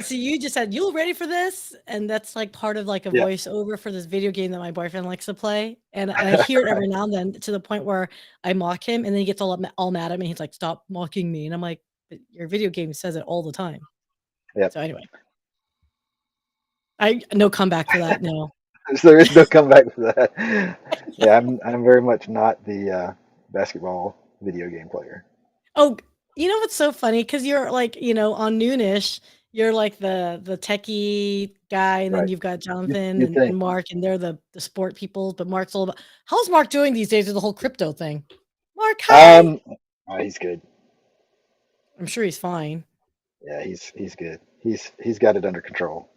So you just said, "You ready for this?" And that's like part of like a Yeah. voiceover for this video game that my boyfriend likes to play. And I hear it every now and then to the point where I mock him and then he gets all mad at me. He's like, "Stop mocking me." And I'm like, "But your video game says it all the time." Yep. So anyway, no comeback for that. No. So there is no comeback for that. Yeah, I'm very much not the basketball video game player. Oh, you know what's so funny? Because you're like, on Noonish, you're like the techie guy, and then Right. you've got You Jonathan you and think? Mark, and they're the sport people. But Mark's all about how's Mark doing these days with the whole crypto thing? Mark, hi. Um, he's good. I'm sure he's fine. Yeah, he's good. He's got it under control.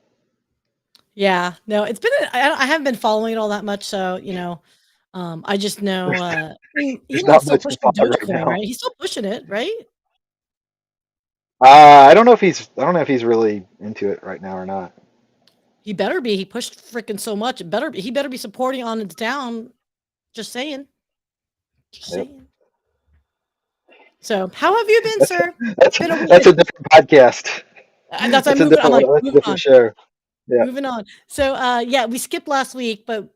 Yeah, no, it's been I haven't been following it all that much, so I just know. There's I mean, there's Elon's not still much to pushing follow right Dogecoin, now. right? He's still pushing it, right? I don't know if he's really into it right now or not. He better be. He pushed freaking so much. He better be supporting on its down. Just saying. Just Yep. saying. So, how have you been, That's sir? It's that's been a that's week. a different podcast. That's I'm That's a moving. I'm different like that's a moving different on, show. Yeah. moving on. So, yeah, we skipped last week, but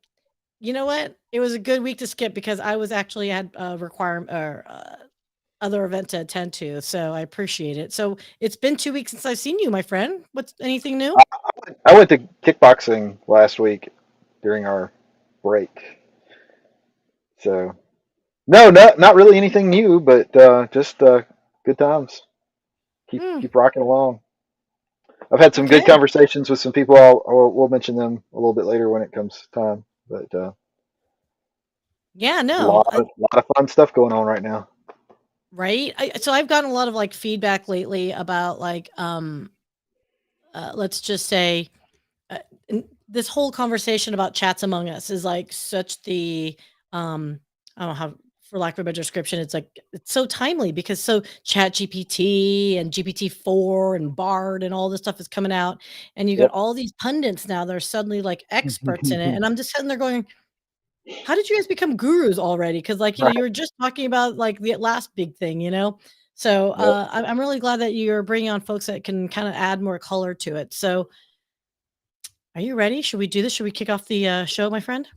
you know what? It was a good week to skip because I was actually had a requirement or other event to attend to. So I appreciate it. So it's been 2 weeks since I've seen you, my friend. What's anything new? I went to kickboxing last week during our break. So no, not really anything new, but just good times. Hmm. Keep rocking along. I've had some good Okay. conversations with some people. We'll mention them a little bit later when it comes time. But Yeah. a No. lot of fun stuff going on right now. Right. So I've gotten a lot of like feedback lately about like let's just say uh, this whole conversation about chats among us is like such the I don't know how, for lack of a better description, it's like it's so timely because so chat gpt and GPT-4 and bard and all this stuff is coming out, and you got Yep. all these pundits now that are suddenly like experts in it, and I'm just sitting there going, how did you guys become gurus already? Because like, Right. you were just talking about like the last big thing. So Yep. I'm really glad that you're bringing on folks that can kind of add more color to it. So are you ready? Should we do this? Should we kick off the show, my friend?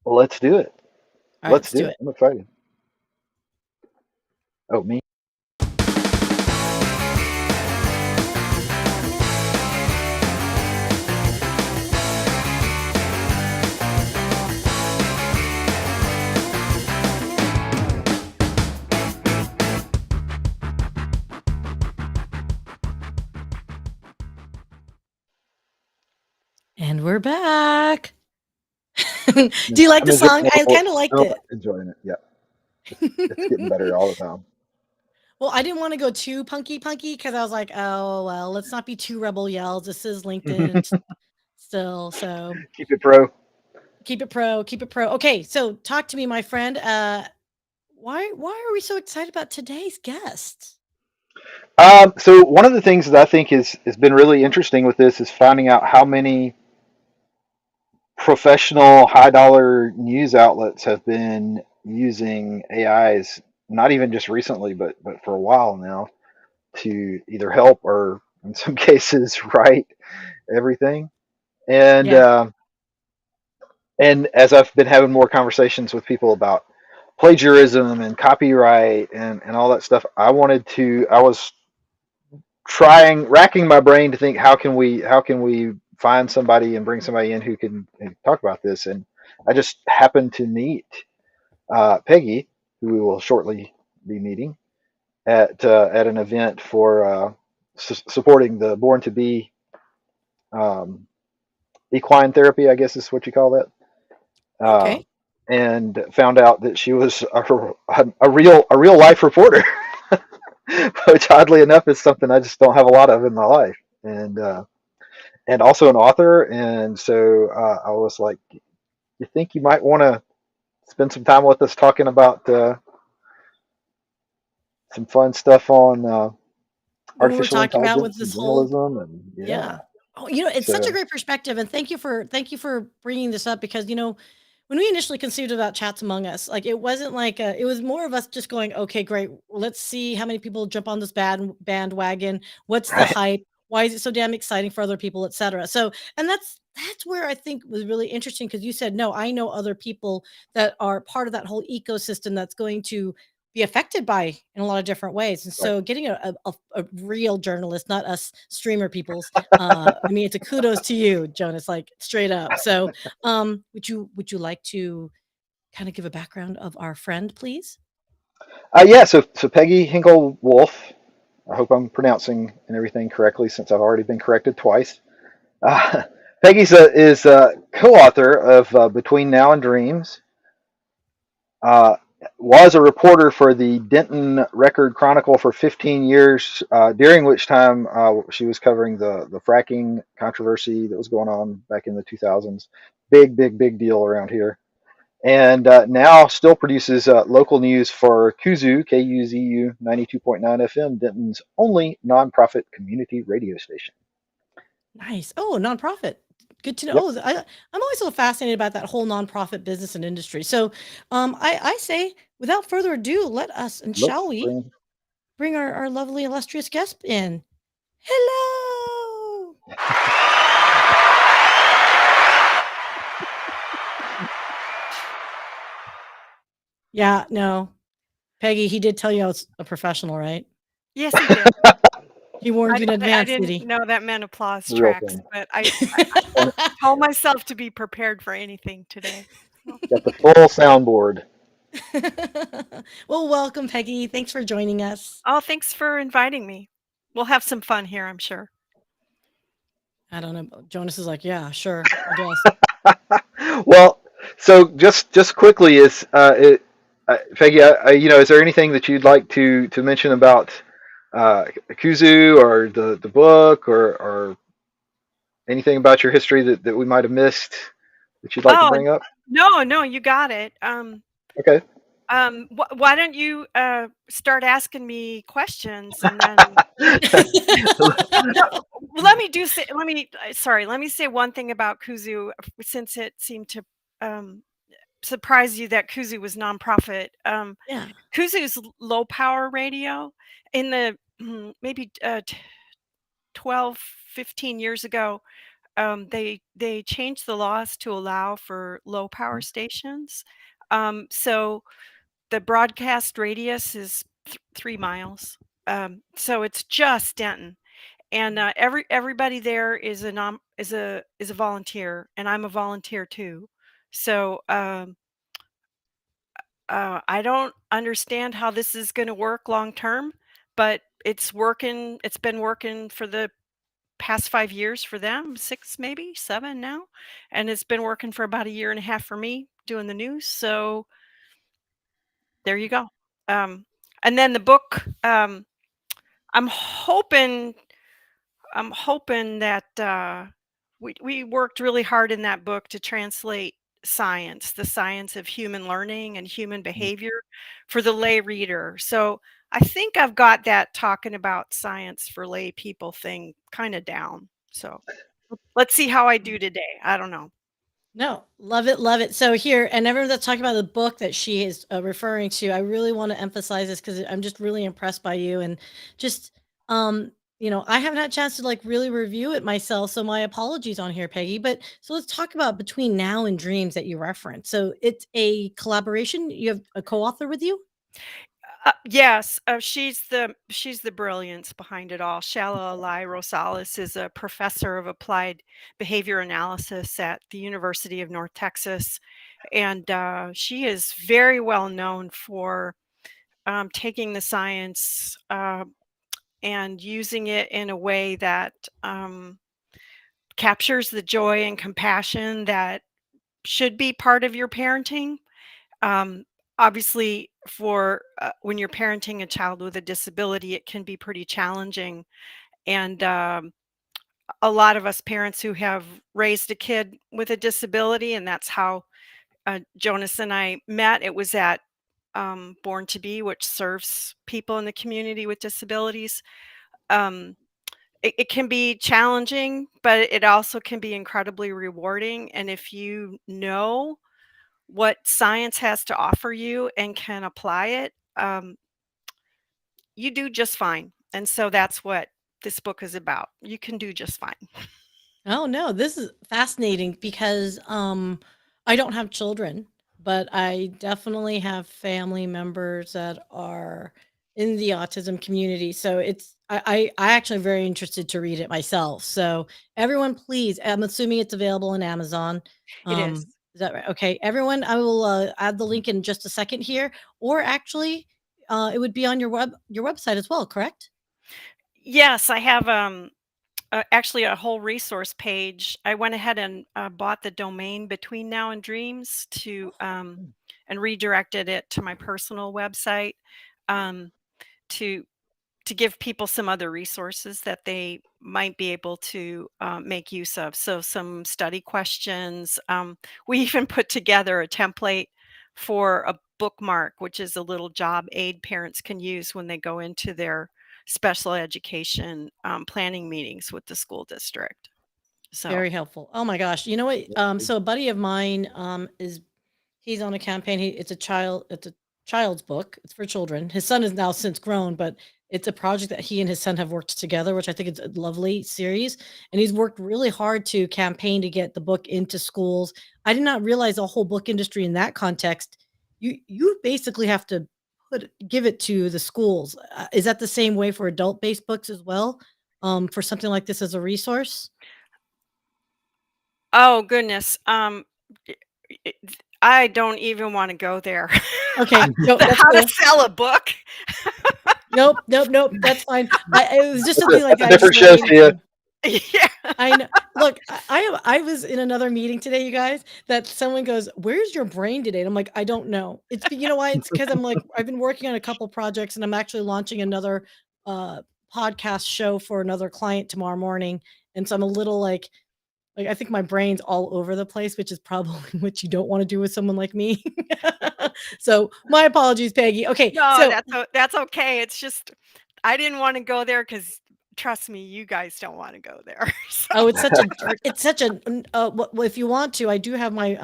Well, let's do it. All right, Let's let's do do it. it. I'm excited. Oh, me. And we're back. Do you like I'm the enjoying song? I it. kind of liked I'm it. enjoying it. Yeah, it's getting better all the time. Well, I didn't want to go too punky because I was like, oh, well, let's not be too rebel yells. This is LinkedIn still. So Keep it pro. keep it pro, keep it pro. Okay, so talk to me, my friend. Why are we so excited about today's guest? So one of the things that I think has been really interesting with this is finding out how many professional high dollar news outlets have been using AIs, not even just recently, but for a while now, to either help or in some cases write everything. And Yeah. uh, and as I've been having more conversations with people about plagiarism and copyright and all that stuff, I was racking my brain to think how can we find somebody and bring somebody in who can talk about this. And I just happened to meet Peggy, who we will shortly be meeting at an event for supporting the Born to Be um, equine therapy, I guess is what you call that. Uh, Okay. and found out that she was a real life reporter, which oddly enough is something I just don't have a lot of in my life, and also an author. And so I was like, you think you might want to spend some time with us talking about some fun stuff on When we were artificial talking about with intelligence and this whole journalism, and yeah. yeah. Oh, it's such a So great perspective, and thank you for bringing this up because when we initially conceived about chats among us, like it wasn't like it was more of us just going, okay, great, let's see how many people jump on this bandwagon. What's the right, hype? Why is it so damn exciting for other people, etc. So, and that's where I think was really interesting, because you said, no, I know other people that are part of that whole ecosystem that's going to be affected by in a lot of different ways. And Right. so getting a real journalist, not us streamer peoples, I mean, it's a kudos to you, Jonas, like straight up. So would you like to kind of give a background of our friend, please? Yeah. So Peggy Hinkle-Wolfe. I hope I'm pronouncing and everything correctly since I've already been corrected twice. Uh, Peggy is a co-author of Between Now and Dreams. Uh, was a reporter for the Denton Record-Chronicle for 15 years, during which time she was covering the fracking controversy that was going on back in the 2000s. Big, big, big deal around here. And now still produces local news for KUZU, KUZU 92.9 FM, Denton's only nonprofit community radio station. Nice. Oh, nonprofit. Good to know. Yep. Oh, I'm always so fascinated about that whole nonprofit business and industry. So, I say, without further ado, let us, and Let's shall we, bring. bring our lovely, illustrious guest in. Hello. Yeah, no, Peggy, he did tell you I was a professional, right? Yes, he did. He warned you in I advance, did didn't he? know that meant applause Real tracks, thing. but I And told myself to be prepared for anything today. So got the full soundboard. Well, welcome, Peggy. Thanks for joining us. oh, thanks for inviting me. We'll have some fun here, I'm sure. I don't know. Jonas is like, yeah, sure, I guess. Well, so just quickly Peggy, is there anything that you'd like to mention about Kuzu or the book, or anything about your history that we might have missed that you'd like to Oh, bring up? no, you got it. Okay. Why don't you start asking me questions, and then no, let me say one thing about KUZU, since it seemed to um, surprise you that KUZU was nonprofit. Yeah. KUZU's low power radio in the maybe 12, 15 years ago, they changed the laws to allow for low power stations. So the broadcast radius is 3 miles. So it's just Denton, and everybody there is a volunteer, and I'm a volunteer too. So I don't understand how this is going to work long term, but it's working. It's been working for the past 5 years for them, six, maybe seven now. And it's been working for about a year and a half for me doing the news. So there you go. Um, and then the book, I'm hoping that we worked really hard in that book to translate science, the science of human learning and human behavior, for the lay reader. So I think I've got that talking about science for lay people thing kind of down. So let's see how I do today. I don't know. No, love it, love it. So here, and everyone that's talking about the book that she is referring to, I really want to emphasize this because I'm just really impressed by you, and just I haven't had a chance to like really review it myself, so my apologies on here, Peggy. But so let's talk about Between Now and Dreams that you referenced. So it's a collaboration. You have a co-author with you. Yes, she's the brilliance behind it all. Shala Alai Rosales is a professor of applied behavior analysis at the University of North Texas, and she is very well known for taking the science and using it in a way that captures the joy and compassion that should be part of your parenting. Um, Obviously, for when you're parenting a child with a disability, it can be pretty challenging. And a lot of us parents who have raised a kid with a disability, and that's how Jonas and I met. It was at Born to Be, which serves people in the community with disabilities. Um, it can be challenging, but it also can be incredibly rewarding. And if you know what science has to offer you and can apply it, you do just fine. And so that's what this book is about. You can do just fine. Oh no, this is fascinating because I don't have children, but I definitely have family members that are in the autism community. So I actually am very interested to read it myself. So everyone please, I'm assuming it's available on Amazon. It is. Is that right? Okay. Everyone, I will add the link in just a second here. Or actually it would be on your website as well, correct? Yes, I have actually a whole resource page. I went ahead and bought the domain Between Now and Dreams to Mm. and redirected it to my personal website um, to give people some other resources that they might be able to make use of. So some study questions. We even put together a template for a bookmark, which is a little job aid parents can use when they go into their special education planning meetings with the school district. So, Very helpful. Oh my gosh. You know what? So a buddy of mine he's on a campaign. It's a child's book. It's for children. His son is now since grown, but it's a project that he and his son have worked together, which I think is a lovely series. And he's worked really hard to campaign to get the book into schools. I did not realize the whole book industry in that context. You basically have to give it to the schools. Is that the same way for adult-based books as well? For something like this as a resource? oh goodness, i- i- I don't even want to go there. Okay, no, that's How to cool. sell a book? Nope, nope, nope, that's fine. It was just something like That's a that I just different show, related Tia. to. Yeah. I know. Look, I was in another meeting today, you guys, that someone goes, "Where's your brain today?" And I'm like, "I don't know." You know why? It's because I'm like, I've been working on a couple projects, and I'm actually launching another uh, podcast show for another client tomorrow morning, and so I'm a little like I think my brain's all over the place, which is probably what you don't want to do with someone like me. So my apologies, Peggy. Okay, No, so that's okay. It's just I didn't wanna go there because trust me, you guys don't wanna go there. So oh, it's such a well, if you want to, I do have my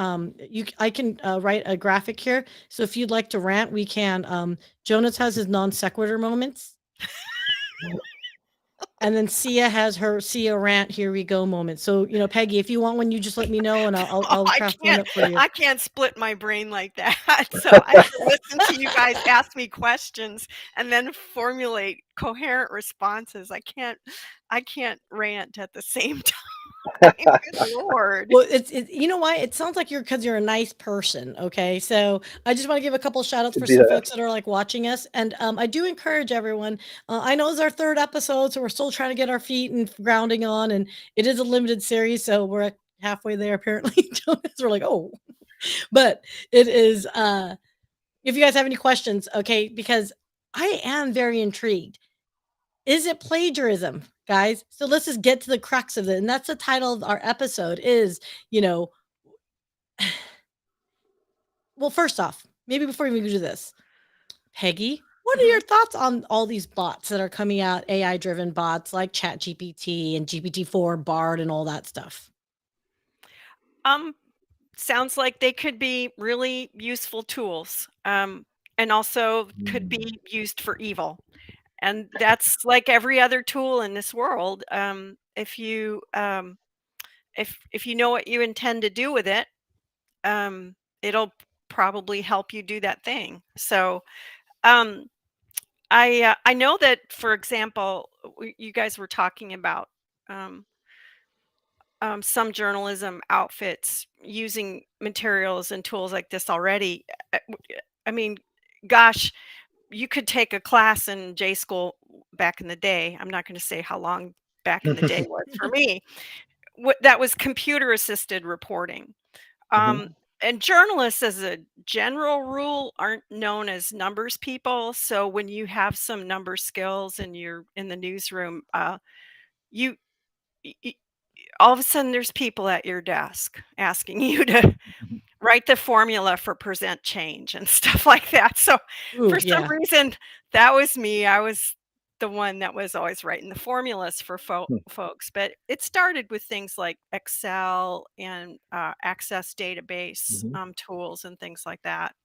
I can write a graphic here. So if you'd like to rant, we can. Jonas has his non sequitur moments, and then Sia has her Sia rant. Here we go moment. So Peggy, if you want one, you just let me know, and I'll I craft one up for you. can't split my brain like that. So I have to listen to you guys ask me questions and then formulate coherent responses. I can't rant at the same time. Good lord. Well, you know why? It sounds like because you're a nice person. Okay. So I just want to give a couple shout outs Could for be some that. folks that are like watching us. And I do encourage everyone. I know it's our third episode, so we're still trying to get our feet and grounding on. And it is a limited series. So we're halfway there, apparently. Jonas, we're like, oh, but it is, if you guys have any questions, okay, because I am very intrigued. Is it plagiarism, guys? So let's just get to the crux of it. And that's the title of our episode is, you know, well, first off, maybe before we go to this, Peggy, what are Mhm. your thoughts on all these bots that are coming out, AI driven bots like ChatGPT and GPT-4, Bard, and all that stuff? Um, sounds like they could be really useful tools, and also could Mm. be used for evil. And that's like every other tool in this world. If you know what you intend to do with it, it'll probably help you do that thing. So um, I know that, for example, you guys were talking about um, some journalism outfits using materials and tools like this already. I mean, gosh, you could take a class in J school back in the day. I'm not going to say how long back in the day was for me. That was computer assisted reporting. Mhm. Um, and journalists, as a general rule, aren't known as numbers people. So when you have some number skills and you're in the newsroom, you y- y- all of a sudden there's people at your desk asking you to write the formula for present change and stuff like that. So Ooh, for some yeah. reason, that was me. I was the one that was always writing the formulas for folks. But it started with things like Excel and Access database Mhm. tools and things like that.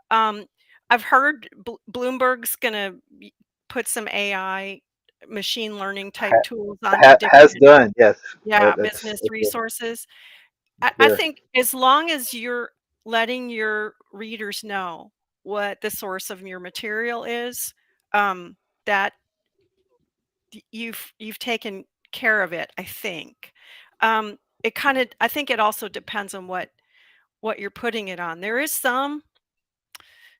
Um, I've heard Bloomberg's going to put some AI machine learning type ha, tools onto has different, done, yes. yeah, That's business a resources. I fair. think as long as you're letting your readers know what the source of your material is, that you've taken care of it, I think. It kind of, I think it also depends on what you're putting it on. There is some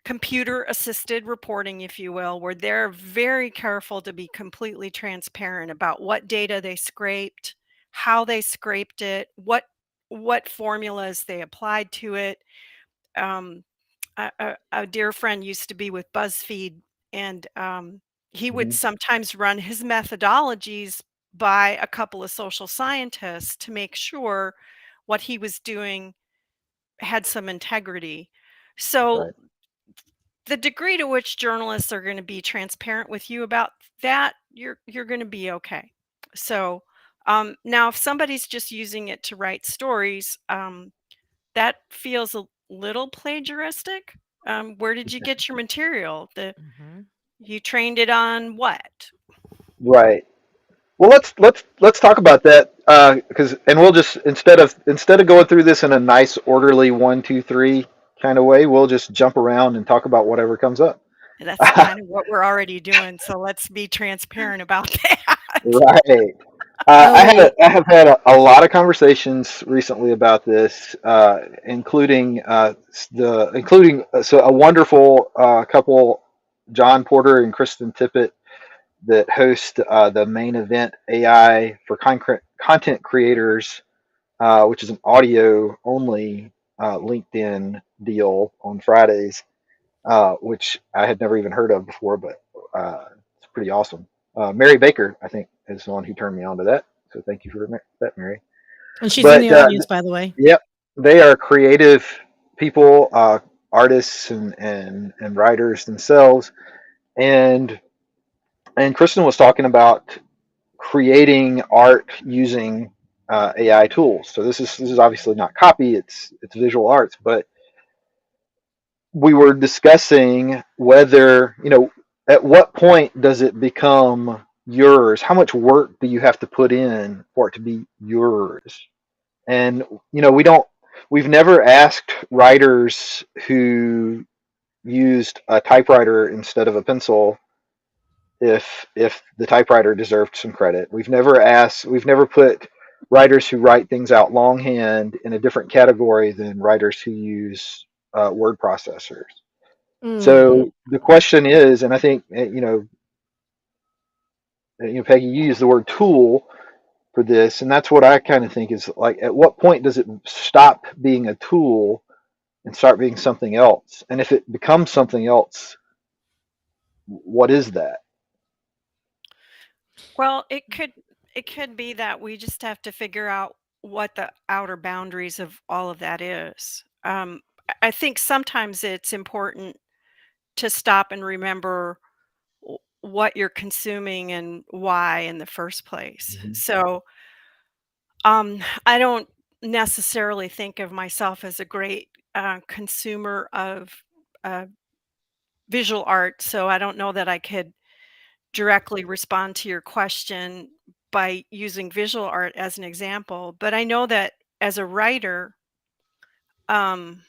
computer assisted reporting, if you will, where they're very careful to be completely transparent about what data they scraped, how they scraped it, what formulas they applied to it. Um, a dear friend used to be with BuzzFeed, and he would Mhm. sometimes run his methodologies by a couple of social scientists to make sure what he was doing had some integrity. So Right. the degree to which journalists are going to be transparent with you about that, you're going to be okay. So now, if somebody's just using it to write stories, that feels a little plagiaristic. Where did you get your material? Mhm. You trained it on what? Right. Well, let's talk about that because and we'll just instead of going through this in a nice orderly 1, 2, 3 kind of way, we'll just jump around and talk about whatever comes up. That's kind of what we're already doing. So let's be transparent about that. Right. Oh, wait. I have had a lot of conversations recently about this, including so a wonderful couple, John Porter and Kristen Tippett, that host the main event AI for content creators, which is an audio only LinkedIn deal on Fridays, which I had never even heard of before, but it's pretty awesome. Mary Baker, I think, is the one who turned me on to that. So thank you for that, Mary. And she's in But the audience, by the way. yep, they are creative people, artists and writers themselves. And Kristen was talking about creating art using AI tools. So this is obviously not copy; it's visual arts. But we were discussing whether at what point does it become yours? How much work do you have to put in for it to be yours? And we don't. We've never asked writers who used a typewriter instead of a pencil if the typewriter deserved some credit. We've never put writers who write things out longhand in a different category than writers who use word processors. Mm. So the question is, and I think Peggy, you use the word tool for this, and that's what I kind of think is like, at what point does it stop being a tool and start being something else? And if it becomes something else, what is that? Well, it could be that we just have to figure out what the outer boundaries of all of that is. I think sometimes it's important to stop and remember what you're consuming and why in the first place. Mhm. So, I don't necessarily think of myself as a great consumer of uh, visual art, so I don't know that I could directly respond to your question by using visual art as an example. But I know that as a writer, um,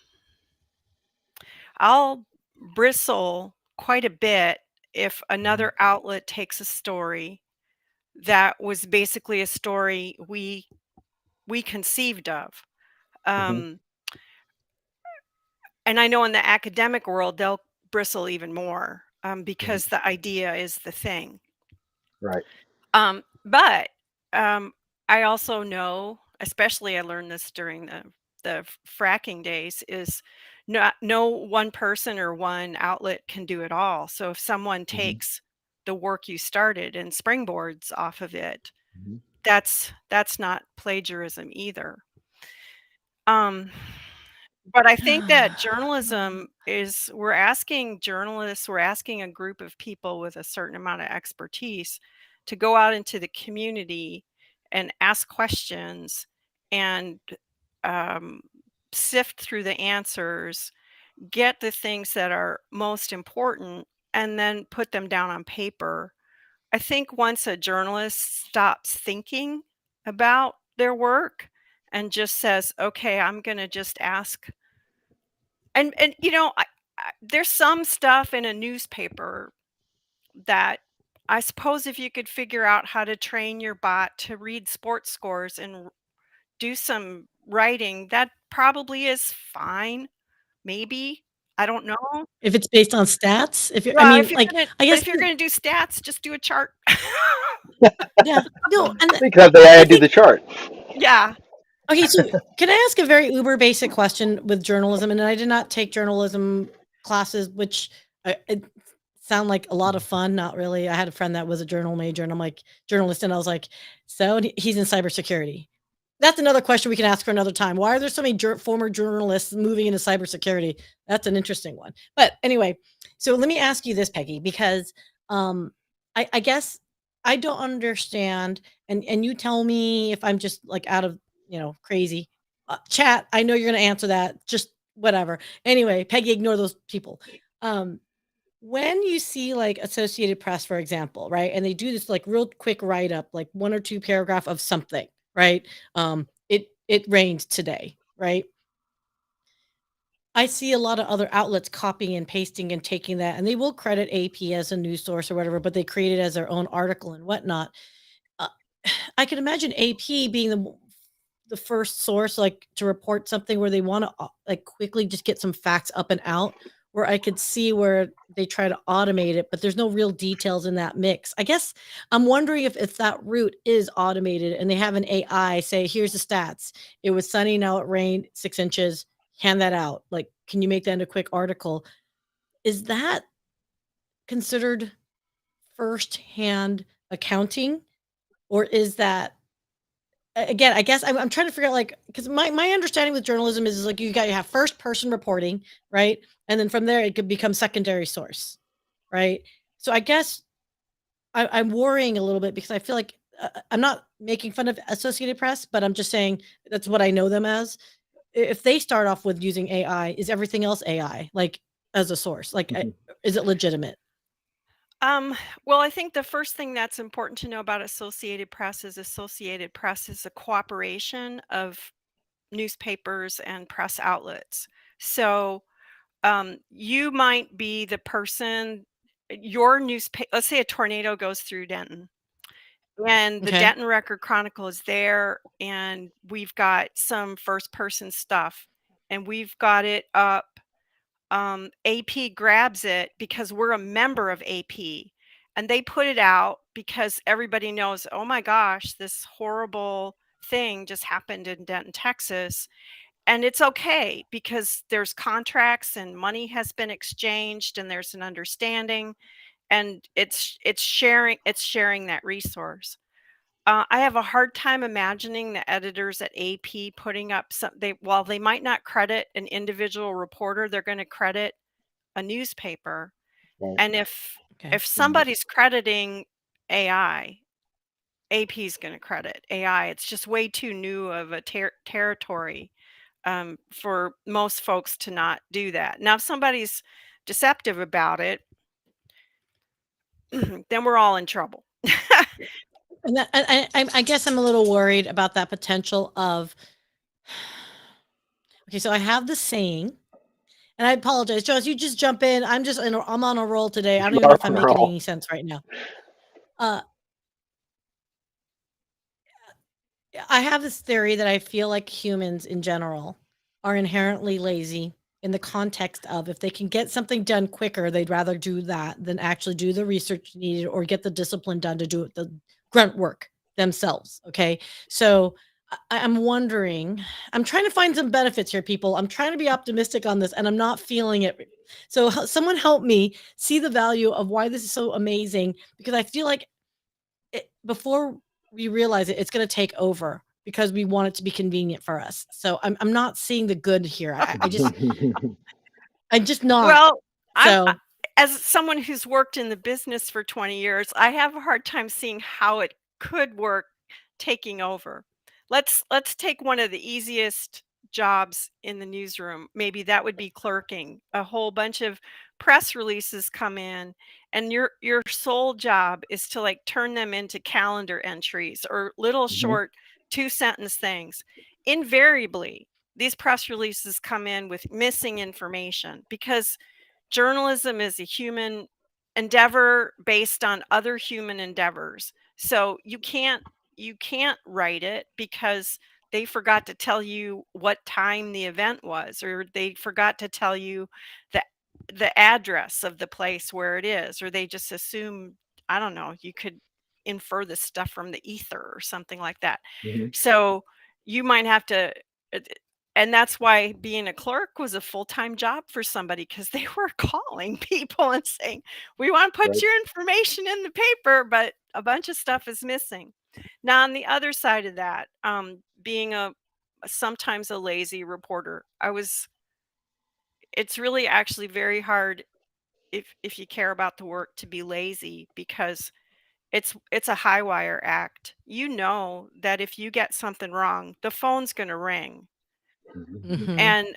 I'll bristle quite a bit if Mhm. another outlet takes a story that was basically a story we conceived of. Mhm. Um, and I know in the academic world they'll bristle even more Mhm. because the idea is the thing. Right. But I also know, especially I learned this during the fracking days, is not no one person or one outlet can do it all. So if someone Mhm. takes the work you started and springboards off of it, Mhm. that's not plagiarism either. Um, but I think that journalism is we're asking a group of people with a certain amount of expertise to go out into the community and ask questions and um, sift through the answers, get the things that are most important, and then put them down on paper I think once a journalist stops thinking about their work and just says, "Okay, I'm gonna just ask," and there's some stuff in a newspaper that I suppose if you could figure out how to train your bot to read sports scores and do some writing, that probably is fine. Maybe. I don't know. If it's based on stats, I Well, mean, if you're like, gonna I but guess if you're gonna do stats, just do a chart. yeah. No, and They could have the I AI do think the chart. Yeah. okay, so can I ask a very uber basic question with journalism? And I did not take journalism classes, which it sound like a lot of fun. Not really. I had a friend that was a journal major, and I'm like journalist, and I was like, so and he's in cybersecurity. That's another question we can ask for another time. Why are there so many former journalists moving into cybersecurity? That's an interesting one. But anyway, so let me ask you this, Peggy, because um, I guess I don't understand, and you tell me if I'm just like out of crazy. Chat, I know you're going to answer that. Just whatever. Anyway, Peggy, ignore those people. Um, when you see like Associated Press, for example, right, and they do this like real quick write up, like 1 or 2 paragraph of something, right? It rained today, right? I see a lot of other outlets copying and pasting and taking that, and they will credit AP as a news source or whatever, but they create it as their own article and whatnot. Uh, I can imagine AP being the first source, like, to report something where they wanna, like, quickly just get some facts up and out, where I could see where they try to automate it, but there's no real details in that mix. I guess I'm wondering if that route is automated and they have an AI say, "Here's the stats. It was sunny, now it rained 6 inches. Hand that out. Like, can you make that into a quick article?" Is that considered firsthand accounting, or is that again, I guess I'm trying to figure out, like, because my understanding with journalism is like you have first person reporting, right? And then from there it could become secondary source, right? So I guess I'm worrying a little bit because I feel like I'm not making fun of Associated Press, but I'm just saying that's what I know them as. If they start off with using AI, is everything else AI, like, as a source? Like, is it legitimate? Um, well, I think the first thing that's important to know about Associated Press is a cooperation of newspapers and press outlets. So, you might be the person, your newspaper, let's say a tornado goes through Denton, and the Okay. Denton Record-Chronicle is there, and we've got some first person stuff, and we've got it up. AP grabs it because we're a member of AP, and they put it out because everybody knows, oh my gosh, this horrible thing just happened in Denton, Texas. And it's okay because there's contracts and money has been exchanged and there's an understanding, and it's sharing that resource. I have a hard time imagining the editors at AP putting up while they might not credit an individual reporter, they're going to credit a newspaper. Right. And if Okay. if somebody's crediting AI, AP is going to credit AI. It's just way too new of a territory for most folks to not do that. Now, if somebody's deceptive about it, then we're all in trouble. And that, I guess I'm a little worried about that potential of. Okay, so I have the saying, and I apologize, Joyce. You just jump in. I'm on a roll today. I don't You even know are if I'm on a making roll. any sense right now. Uh, I have this theory that I feel like humans in general are inherently lazy in the context of if they can get something done quicker, they'd rather do that than actually do the research needed or get the discipline done to do the grunt work themselves. Okay. So I'm wondering, I'm trying to find some benefits here, people. I'm trying to be optimistic on this and I'm not feeling it. So someone help me see the value of why this is so amazing, because I feel like before we realize it, it's going to take over because we want it to be convenient for us. So I'm not seeing the good here. I'm just not. Well, So as someone who's worked in the business for 20 years, I have a hard time seeing how it could work taking over. Let's take one of the easiest jobs in the newsroom. Maybe that would be clerking. A whole bunch of press releases come in, and your sole job is to like turn them into calendar entries or little Mhm. short 2-sentence things. Invariably, these press releases come in with missing information because journalism is a human endeavor based on other human endeavors. So you can't write it because they forgot to tell you what time the event was, or they forgot to tell you the the address of the place where it is, or they just assume, I don't know, you could infer this stuff from the ether or something like that. Mhm. So you might have to uh, and that's why being a clerk was a full-time job for somebody, because they were calling people and saying, "We want to put Right. your information in the paper, but a bunch of stuff is missing." Now, on the other side of that, being a sometimes a lazy reporter, it's really actually very hard if you care about the work to be lazy, because it's a high wire act. You know that if you get something wrong, the phone's going to ring. Mhm. Mhm. And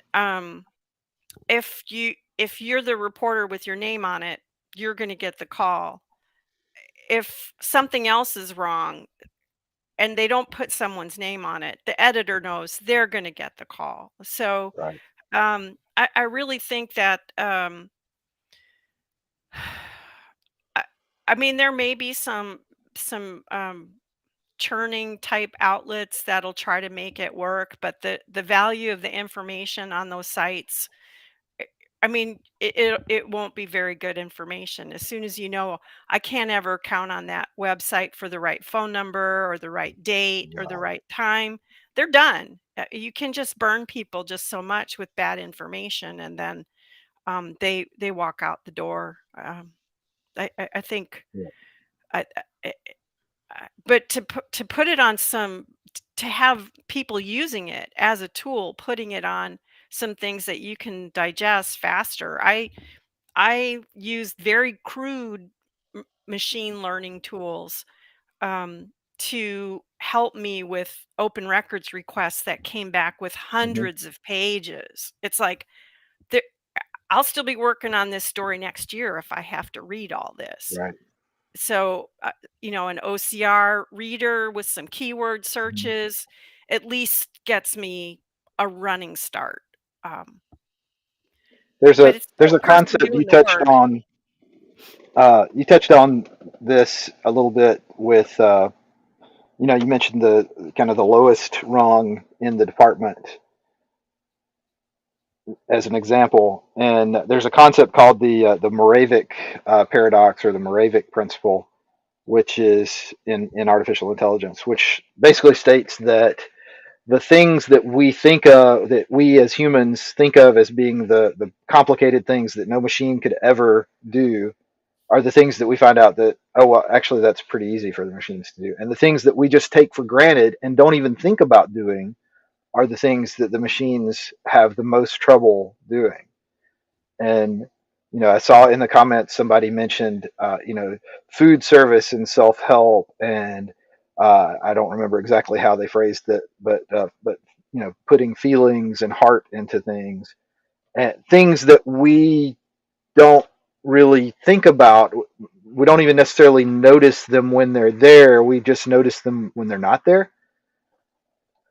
if you're the reporter with your name on it, you're going to get the call. If something else is wrong and they don't put someone's name on it, the editor knows they're going to get the call. So Right. I really think that I, I mean, there may be some churning type outlets that'll try to make it work, but the value of the information on those sites, I I mean, it won't be very good information. As soon as you know, I can't ever count on that website for the right phone number or the right date or the Right. right time, they're done. You can just burn people just so much with bad information, and then they walk out the door. I think, Yeah. I but to put it on some to have people using it as a tool, putting it on some things that you can digest faster. I used very crude machine learning tools to help me with open records requests that came back with Mhm. hundreds of pages. It's like, there, I'll still be working on this story next year if I have to read all this. Right. So, an OCR reader with some keyword Mhm. searches at least gets me a running start. Um, but it's still There's a a person concept doing the work. you touched on this a little bit with you mentioned the kind of the lowest rung in the department as an example, and there's a concept called the Moravec paradox or the Moravec principle, which is in artificial intelligence, which basically states that the things that we think of, that we as humans think of as being the complicated things that no machine could ever do, are the things that we find out that, oh, well, actually, that's pretty easy for the machines to do. And the things that we just take for granted and don't even think about doing are the things that the machines have the most trouble doing. And I saw in the comments somebody mentioned food service and self help, and I don't remember exactly how they phrased it, but putting feelings and heart into things, and things that we don't really think about. We don't even necessarily notice them when they're there. We just notice them when they're not there.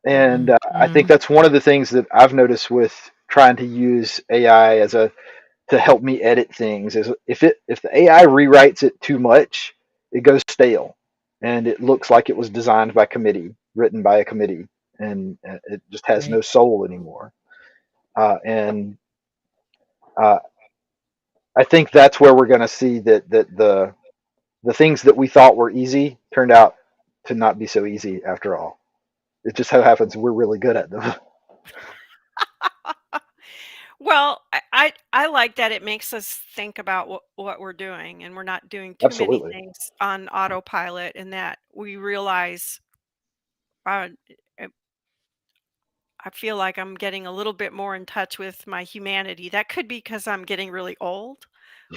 And I think Mhm. that's one of the things that I've noticed with trying to use AI to help me edit things is if the AI rewrites it too much, it goes stale, and it looks like it was designed by committee, written by a committee, and it just has no Right. soul anymore. And uh, I think that's where we're going to see that the things that we thought were easy turned out to not be so easy after all. It just so happens we're really good at them. Well, I like that it makes us think about what we're doing, and we're not doing too many Absolutely. things on autopilot, and that we realize, uh, uh, I feel like I'm getting a little bit more in touch with my humanity. That could be because I'm getting really old.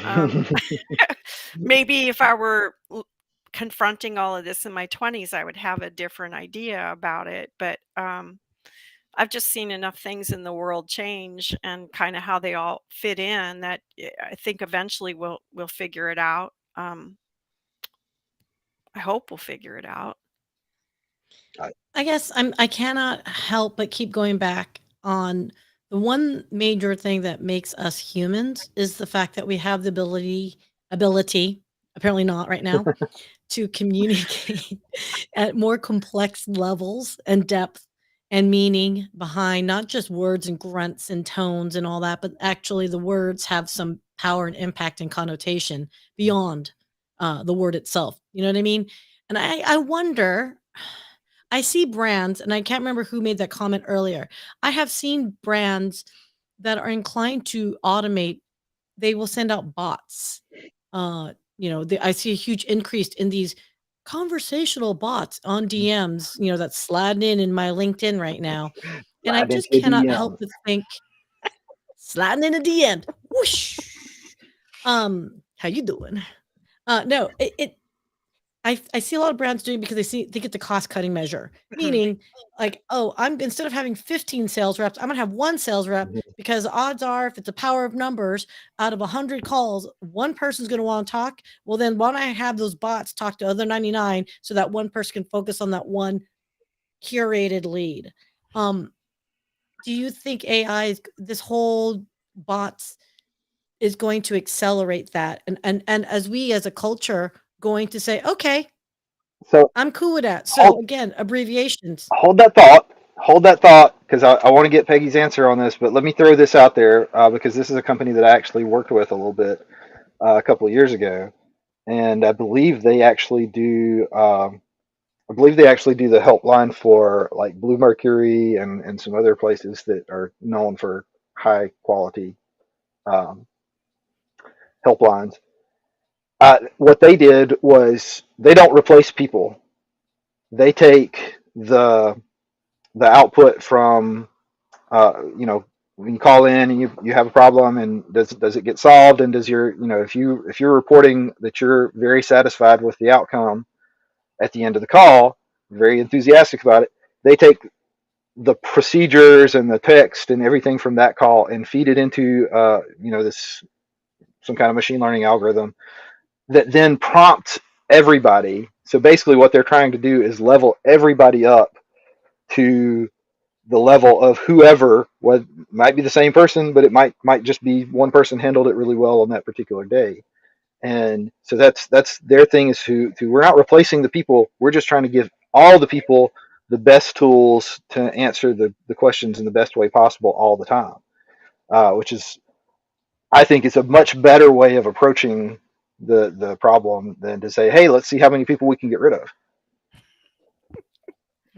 Um, maybe if I were confronting all of this in my 20s, I would have a different idea about it. But I've just seen enough things in the world change and kind of how they all fit in that I think eventually we'll figure it out. I hope we'll figure it out. I, I guess I cannot help but keep going back on the one major thing that makes us humans is the fact that we have the ability, apparently not right now, to communicate at more complex levels and depth and meaning behind not just words and grunts and tones and all that, but actually the words have some power and impact and connotation beyond the word itself. You know what I mean? And I wonder, I see brands, and I can't remember who made that comment earlier. I have seen brands that are inclined to automate. They will send out bots. I see a huge increase in these conversational bots on DMs, that's sliding in my LinkedIn right now. And I slide just into cannot DM. help but think, sliding in a DM, whoosh. How you doing? No, I see a lot of brands doing because think it's a cost cutting measure. Mhm. Meaning, like, oh, I'm instead of having 15 sales reps, I'm gonna have one sales rep Mhm. because odds are, if it's a power of numbers, out of 100 calls, one person's gonna want to talk. Well, then why don't I have those bots talk to other 99 so that one person can focus on that one curated lead? Um, do you think AI is this whole bots is going to accelerate that? And as we as a culture going to say, okay, So I'm cool with that. So hold again, abbreviations. hold that thought. Hold that thought, because I want to get Peggy's answer on this. But let me throw this out there, because this is a company that I actually worked with a little bit a couple of years ago, and I believe they actually do. I believe they actually do the helpline for like Blue Mercury and some other places that are known for high quality um, helplines. What they did was they don't replace people. They take the output from when you call in and you have a problem, and does it get solved, and does your if you're reporting that you're very satisfied with the outcome at the end of the call, very enthusiastic about it, they take the procedures and the text and everything from that call and feed it into this some kind of machine learning algorithm that then prompts everybody. So basically what they're trying to do is level everybody up to the level of whoever, what might be the same person, but it might just be one person handled it really well on that particular day. And so that's their thing, is to we're not replacing the people, we're just trying to give all the people the best tools to answer the questions in the best way possible all the time, which is, I think, it's a much better way of approaching the problem than to say, hey, let's see how many people we can get rid of.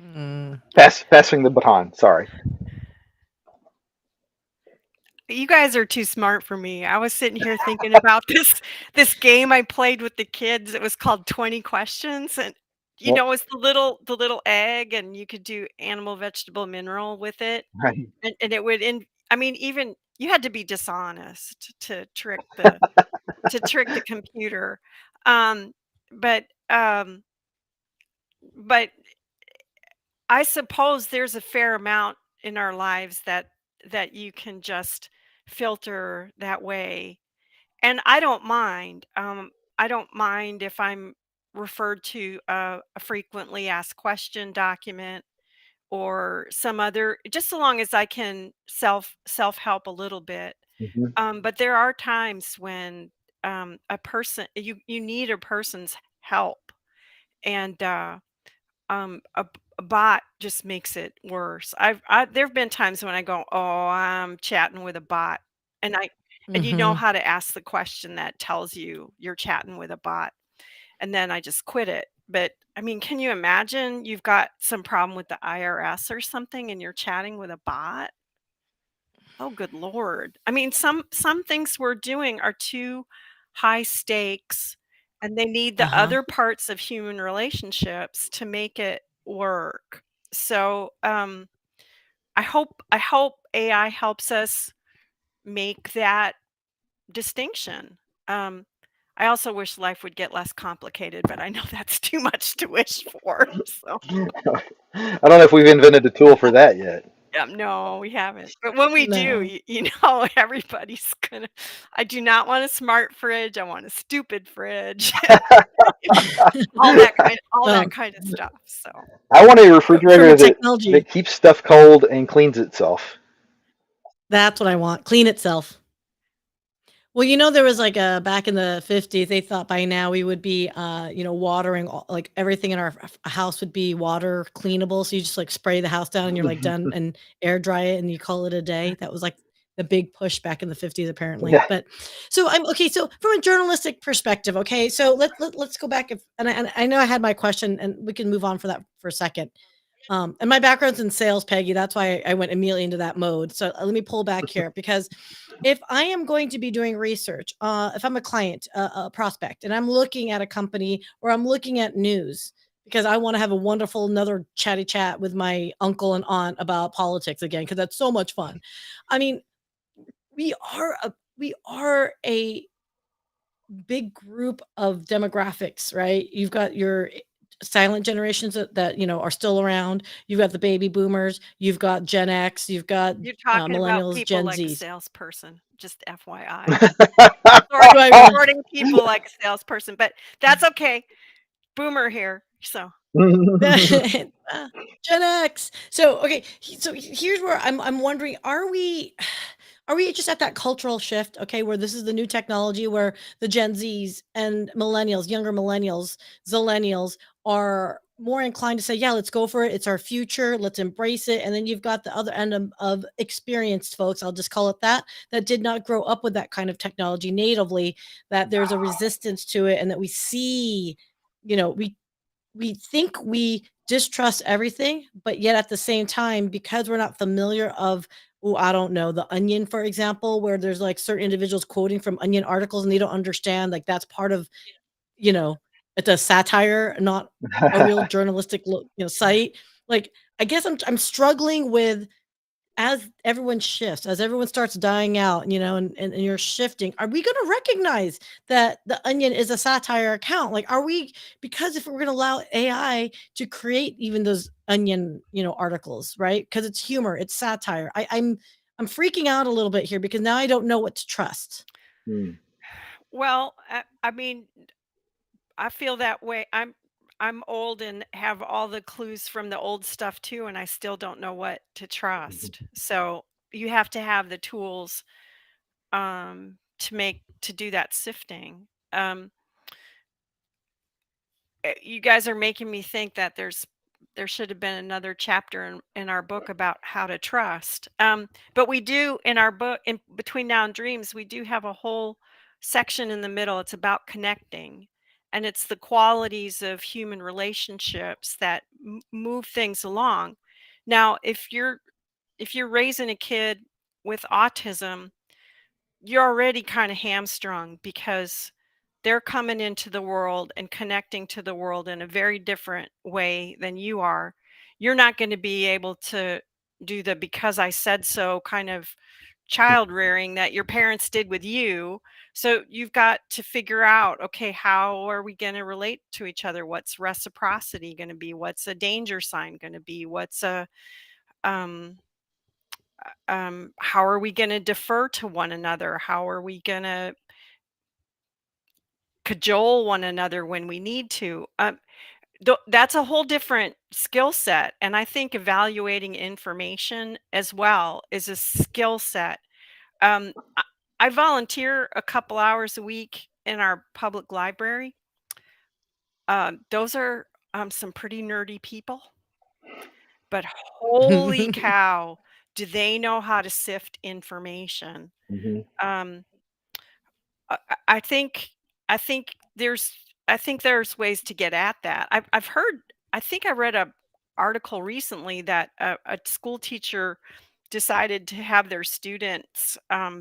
Mm. Passing the baton, sorry. You guys are too smart for me. I was sitting here thinking about this game I played with the kids. It was called 20 Questions, and Yep. it's the little egg, and you could do animal, vegetable, mineral with it, Right. and it would I mean, even you had to be dishonest to trick the computer. Um, but but I suppose there's a fair amount in our lives that you can just filter that way. And I don't mind. I don't mind if I'm referred to a frequently asked question document or some other, just so long as I can self-help a little bit. Mhm. But there are times when a person you need a person's help, and a bot just makes it worse. There've been times when I go, "Oh, I'm chatting with a bot," and you know Mhm. how to ask the question that tells you you're chatting with a bot, and then I just quit it. But I mean, can you imagine you've got some problem with the IRS or something, and you're chatting with a bot? Oh, good lord. I mean, some things we're doing are too high stakes, and they need the Uh-huh. other parts of human relationships to make it work. So, I hope AI helps us make that distinction. Um, I also wish life would get less complicated, but I know that's too much to wish for. So, I don't know if we've invented a tool for that yet. No, we haven't. But when we do, No. everybody's gonna. I do not want a smart fridge. I want a stupid fridge. All that Um, kind of stuff. So I want a from a refrigerator that technology, keeps stuff cold and cleans itself. that's what I want. Clean itself. Well, there was like back in the 50s, they thought by now we would be, watering like everything in our house would be water cleanable. So you just like spray the house down and you're like done and air dry it and you call it a day. That was like the big push back in the 50s, apparently. Yeah. But so I'm okay. So from a journalistic perspective, okay. So let's go back. And I know I had my question and we can move on for that for a second. And my background's in sales, Peggy. That's why I went immediately into that mode. So let me pull back here because if I am going to be doing research, if I'm a client, a prospect, and I'm looking at a company or I'm looking at news because I want to have a wonderful another chatty chat with my uncle and aunt about politics again because that's so much fun. I mean, we are a big group of demographics, right? You've got your silent generations that are still around. You've got the baby boomers. You've got Gen X. You've got you're talking about millennials, people Gen like a Zs. salesperson, just FYI. Sorting people like a salesperson, but that's okay. Boomer here. So Gen X. So okay, so here's where I'm wondering: are we just at that cultural shift? Okay, where this is the new technology, where the Gen Zs and millennials, younger millennials, zillennials are more inclined to say, "Yeah, let's go for it. It's our future. Let's embrace it." And then you've got the other end of experienced folks. I'll just call it that did not grow up with that kind of technology natively. That there's a resistance to it, and that we see, we think we distrust everything, but yet at the same time, because we're not familiar of, oh, I don't know, The Onion, for example, where there's like certain individuals quoting from Onion articles and they don't understand like that's part of, you know, it's a satire, not a real journalistic site. Like, I guess I'm struggling with as everyone starts dying out, and you're shifting, are we gonna recognize that The Onion is a satire account? Like, are we because if we're gonna allow AI to create even those Onion, articles, right? Because it's humor, it's satire. I'm freaking out a little bit here because now I don't know what to trust. Hmm. well, I mean, I feel that way. I'm old and have all the clues from the old stuff too, and I still don't know what to trust. So you have to have the tools to do that sifting. You guys are making me think that there should have been another chapter in our book about how to trust. But we do in our book, in Between Now and Dreams, we do have a whole section in the middle. It's about connecting, and it's the qualities of human relationships that move things along. Now, if you're raising a kid with autism, you're already kind of hamstrung because they're coming into the world and connecting to the world in a very different way than you are. You're not going to be able to do the because I said so kind of child rearing that your parents did with you. So you've got to figure out, okay, how are we going to relate to each other? What's reciprocity going to be? What's a danger sign going to be? What's a um how are we going to defer to one another? How are we going to cajole one another when we need to? That's a whole different skill set. And I think evaluating information as well is a skill set. Um, I, I volunteer a couple hours a week in our public library. Those are some pretty nerdy people, but holy cow, do they know how to sift information? Mhm. Um, I think I think there's I think there's ways to get at that. I've heard I think I read a article recently that a school teacher decided to have their students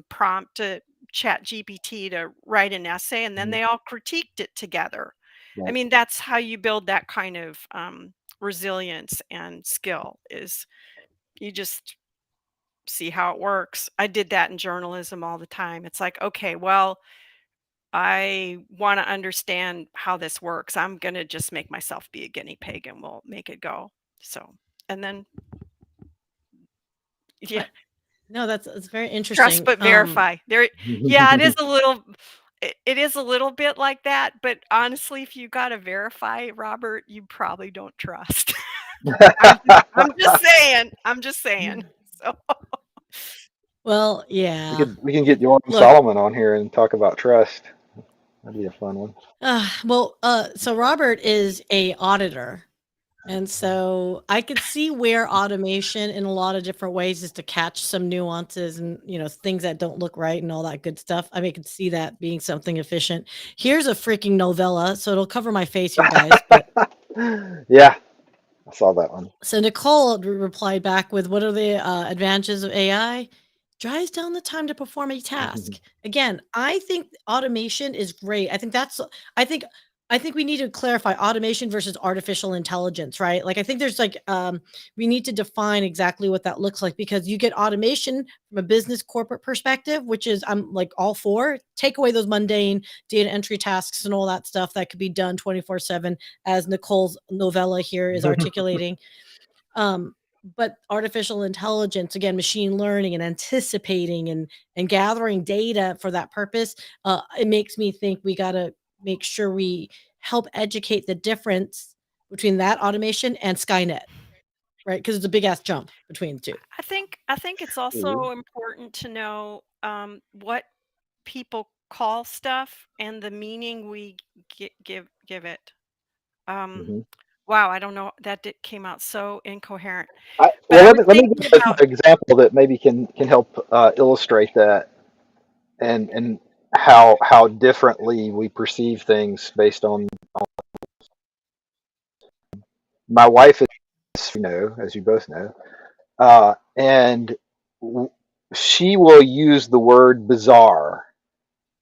prompt to chat GPT to write an essay and then Mhm. they all critiqued it together. I Right. mean, that's how you build that kind of resilience and skill is you just see how it works. I did that in journalism all the time. It's like, okay, well, I want to understand how this works. I'm going to just make myself be a guinea pig and we'll make it go. So, and then Yeah. No, it's very Trust interesting. but verify. Yeah, it is a little it is a little bit like that, but honestly, if you gotta verify, Robert, you probably don't trust. I'm just saying. So, Well, yeah. We can get Jordan Look, Solomon on here and talk about trust. That'd be a fun one. so Robert is a auditor. And so I could see where automation in a lot of different ways is to catch some nuances and, things that don't look right and all that good stuff. I mean, I could see that being something efficient. Here's a freaking novella, so it'll cover my face here, guys. But Yeah, I saw that one. so Nicole replied back with, "What are the advantages of AI? Drives down the time to perform a task." Again, I think automation is great. I think I think we need to clarify automation versus artificial intelligence, right? Like I think there's we need to define exactly what that looks like, because you get automation from a business corporate perspective, which is I'm like all for. Take away those mundane data entry tasks and all that stuff that could be done 24/7, as Nicole's novella here is articulating. But artificial intelligence, again, machine learning and anticipating and gathering data for that purpose, it makes me think we got to make sure we help educate the difference between that automation and Skynet, right? Because it's a big ass jump between the two. I think it's also important to know, what people call stuff and the meaning we give it. Mhm. Wow, I don't know, that came out so incoherent. But Well, I was let me thinking give an about example that maybe can help illustrate that, and how differently we perceive things based on. My wife is, as you both know, and w- she will use the word bizarre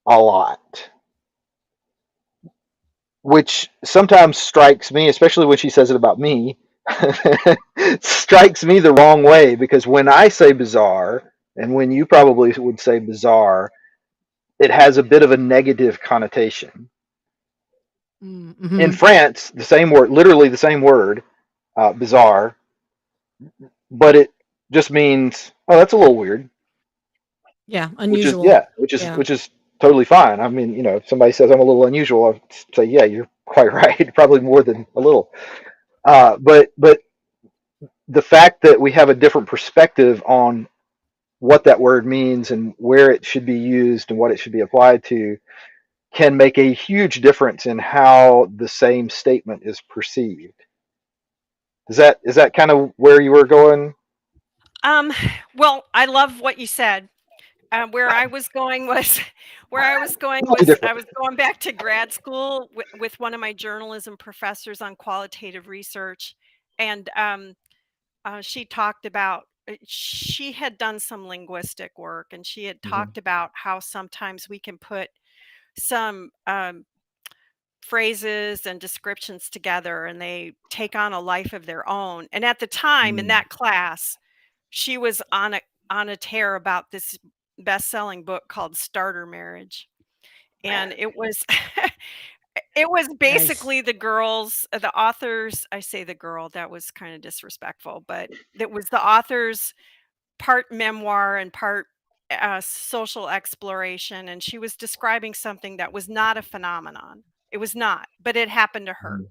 a lot, which sometimes strikes me, especially when she says it about me, strikes me the wrong way, because when I say bizarre, and when you probably would say bizarre, it has a bit of a negative connotation. In Mm-hmm. France, the same word, literally the same word, bizarre, but it just means, oh, that's a little weird, Yeah, unusual. Yeah. which is totally fine. I mean, if somebody says I'm a little unusual, I'll say, yeah, you're quite right, probably more than a little. But the fact that we have a different perspective on what that word means and where it should be used and what it should be applied to can make a huge difference in how the same statement is perceived. Is that kind of where you were going? Um, well, I love what you said. Where I was going was Totally I different. was going back to grad school with one of my journalism professors on qualitative research, and she talked about she had done some linguistic work, and she had Mhm. talked about how sometimes we can put some phrases and descriptions together, and they take on a life of their own. And at the time in Mm. that class, she was on a tear about this best-selling book called Starter Marriage. And it was it was Nice. basically the authors, I say the girl, that was kind of disrespectful, but it was the author's part memoir and part social exploration, and she was describing something that was not a phenomenon. It was not, but it happened to her. Mhm.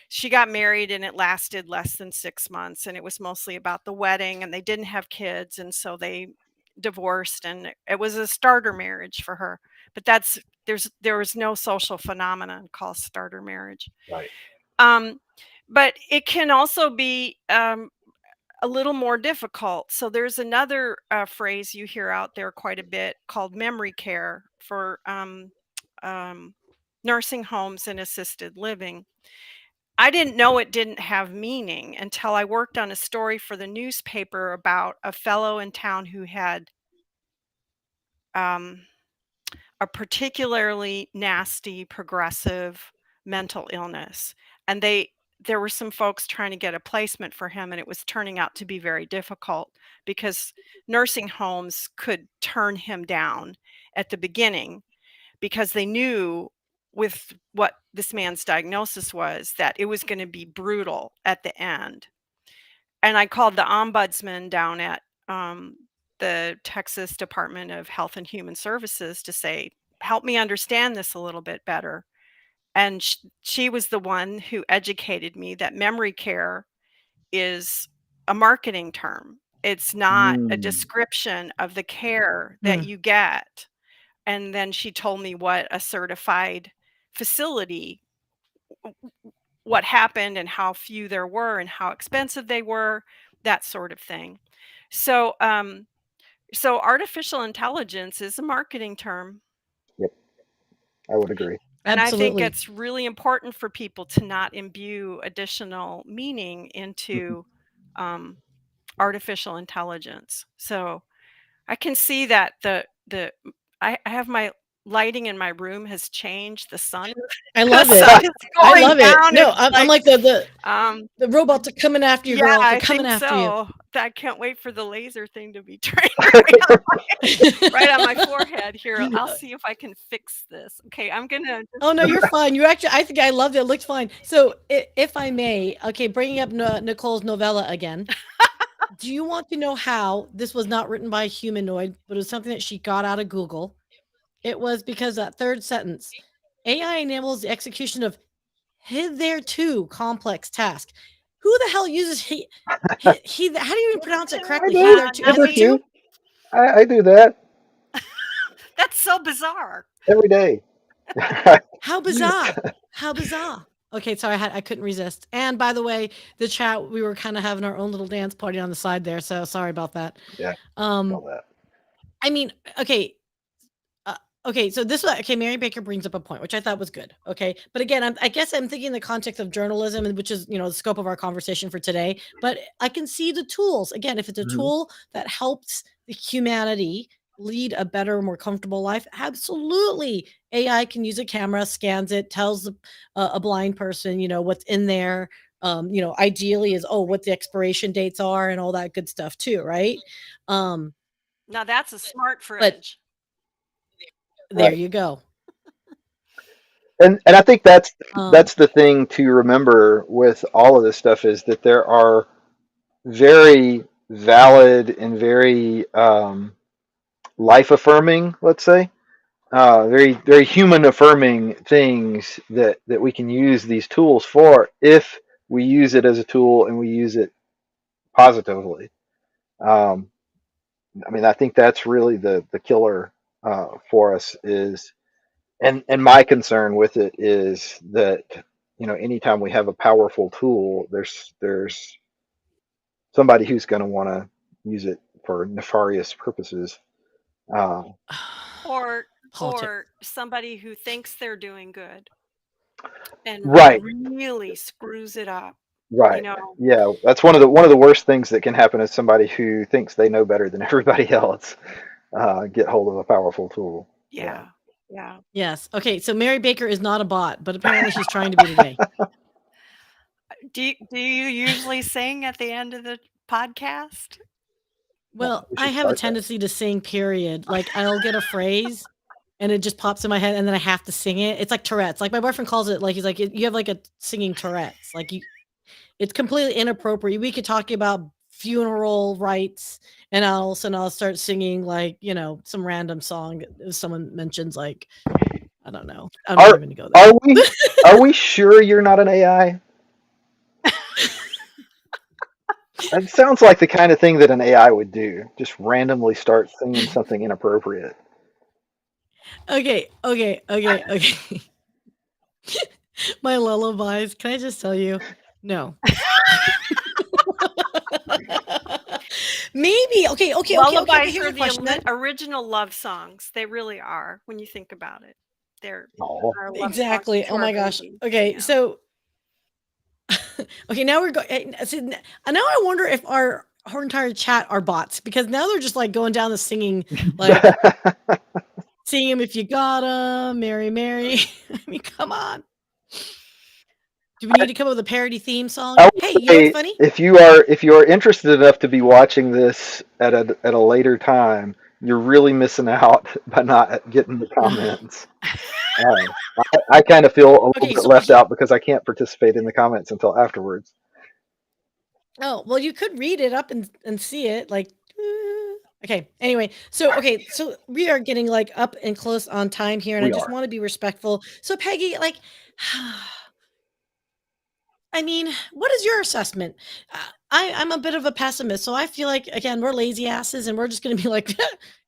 She got married and it lasted less than 6 months, and it was mostly about the wedding, and they didn't have kids, and so they divorced, and it was a starter marriage for her. But there was no social phenomenon called starter marriage. Right. Um, but it can also be a little more difficult. So there's another phrase you hear out there quite a bit called memory care for um, nursing homes and assisted living. I didn't know it didn't have meaning until I worked on a story for the newspaper about a fellow in town who had um, a particularly nasty progressive mental illness. And there were some folks trying to get a placement for him, and it was turning out to be very difficult because nursing homes could turn him down at the beginning because they knew with what this man's diagnosis was that it was going to be brutal at the end. And I called the ombudsman down at the Texas Department of Health and Human Services to say, help me understand this a little bit better. And she was the one who educated me that memory care is a marketing term. It's not a description of the care that you get. And then she told me what a certified facility, what happened and how few there were and how expensive they were, that sort of thing. So, so artificial intelligence is a marketing term. Yep, I would agree. And I think Absolutely. it's really important for people to not imbue additional meaning into artificial intelligence. So I can see that I have my lighting in my room has changed. The sun, I love the it. sun is I going love it. down. No, It's I'm like the robots are coming after you, yeah, girl. They're I coming think after you. so. I can't wait for the laser thing to be trained right on my forehead here. I'll see if I can fix this. Okay, I'm gonna. Oh no, you're fine. You actually, I think I loved it. It looked fine. So, if I may, okay, bringing up Nicole's novella again. Do you want to know how this was not written by a humanoid, but it was something that she got out of Google? It was because that third sentence, AI enables the execution of hitherto complex task. Who the hell uses he how do you even pronounce it correctly? Hitherto? I do that That's so bizarre. every day. How bizarre. How bizarre. Okay, sorry, I couldn't resist. And by the way, the chat, we were kind of having our own little dance party on the side there, so sorry about that. Yeah. All that. I mean, okay. Okay, so this was okay. Mary Baker brings up a point, which I thought was good. Okay, but again, I guess I'm thinking in the context of journalism, which is the scope of our conversation for today. But I can see the tools again. If it's a tool that helps the humanity lead a better, more comfortable life, absolutely, AI can use a camera, scans it, tells a blind person, what's in there. Ideally is what the expiration dates are and all that good stuff too, right? Now that's a smart fridge. But there you go. And I think that's the thing to remember with all of this stuff is that there are very valid and very life affirming, let's say, very very human affirming things that we can use these tools for if we use it as a tool and we use it positively. I mean, I think that's really the killer for us is, and my concern with it is that anytime we have a powerful tool, there's somebody who's going to want to use it for nefarious purposes. Or somebody who thinks they're doing good and Right. really screws it up. Right. Yeah, that's one of the worst things that can happen is somebody who thinks they know better than everybody else get hold of a powerful tool. Yeah. Yes. Okay. So Mary Baker is not a bot, but apparently she's trying to be today. Do you usually sing at the end of the podcast? Well, I have a tendency to sing, period. Like I'll get a phrase and it just pops in my head and then I have to sing it. It's like Tourette's. Like my boyfriend calls it, like he's like, you have like a singing Tourette's. Like it's completely inappropriate. We could talk about funeral rites and all of a sudden I'll start singing like, some random song if someone mentions like, I don't know. I'm not even gonna go there. Are we sure you're not an AI? It sounds like the kind of thing that an AI would do. Just randomly start singing something inappropriate. Okay. My lullabies. Can I just tell you? No. Maybe. Okay. Lullabies Here's are a question. the original love songs. They really are. When you think about it, they're exactly. Oh my gosh. Okay, so okay, now we're going. Now I wonder if our entire chat are bots because now they're just like going down the singing, like sing him if you got 'em, Mary, Mary. I mean, come on. Do we need to come up with a parody theme song? Hey, you know what's funny? If you are interested enough to be watching this at a later time, you're really missing out by not getting the comments. I kind of feel a little bit left out because I can't participate in the comments until afterwards. Oh, well, you could read it up and see it. Like, Okay. Anyway, so so we are getting like up and close on time here, and I We just are. want to be respectful. So Peggy, like, I mean, what is your assessment? I'm a bit of a pessimist, so I feel like again we're lazy asses, and we're just going to be like,